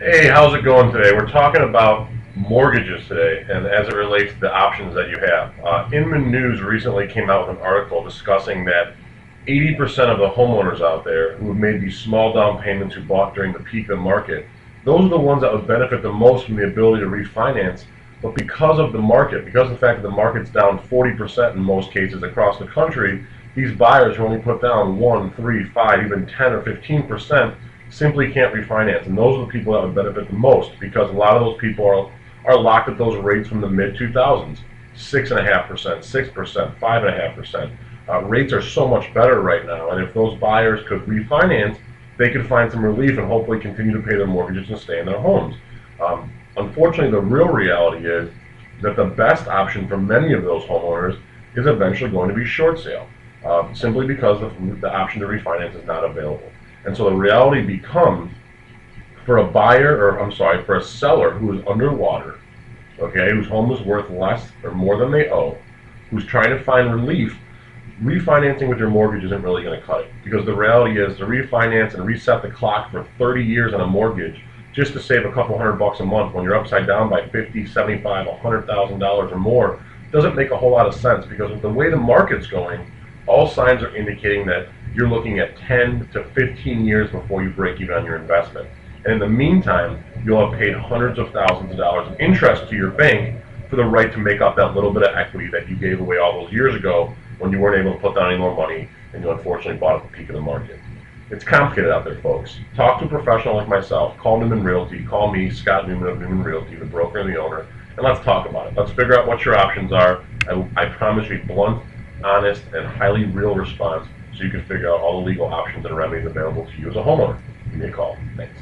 Hey, how's it going today? We're talking about mortgages today, and as it relates to the options that you have. Inman News recently came out with an article discussing that 80% of the homeowners out there who have made these small down payments who bought during the peak of the market, those are the ones that would benefit the most from the ability to refinance. But because of the market, because of the fact that the market's down 40% in most cases across the country, these buyers who only put down 1, 3, 5, even 10 or 15% simply can't refinance, and those are the people that would benefit the most because a lot of those people are locked at those rates from the mid 2000s, 6.5%, 6%, 5.5%. Rates are so much better right now, and if those buyers could refinance, they could find some relief and hopefully continue to pay their mortgages and stay in their homes. Unfortunately, the real reality is that the best option for many of those homeowners is eventually going to be short sale, simply because the option to refinance is not available. And so the reality becomes for a buyer, or I'm sorry, for a seller who is underwater, okay, whose home is worth less or more than they owe, who's trying to find relief, refinancing with your mortgage isn't really going to cut it. Because the reality is to refinance and reset the clock for 30 years on a mortgage just to save a couple $100 a month when you're upside down by 50, 75, $100,000 or more doesn't make a whole lot of sense because with the way the market's going, all signs are indicating that you're looking at 10 to 15 years before you break even on your investment. And in the meantime, you'll have paid hundreds of thousands of dollars in interest to your bank for the right to make up that little bit of equity that you gave away all those years ago when you weren't able to put down any more money and you unfortunately bought at the peak of the market. It's complicated out there, folks. Talk to a professional like myself. Call Newman Realty. Call me, Scott Newman of Newman Realty, the broker and the owner, and let's talk about it. Let's figure out what your options are. I promise you blunt, honest, and highly real response so you can figure out all the legal options and remedies available to you as a homeowner. Give me a call. Thanks.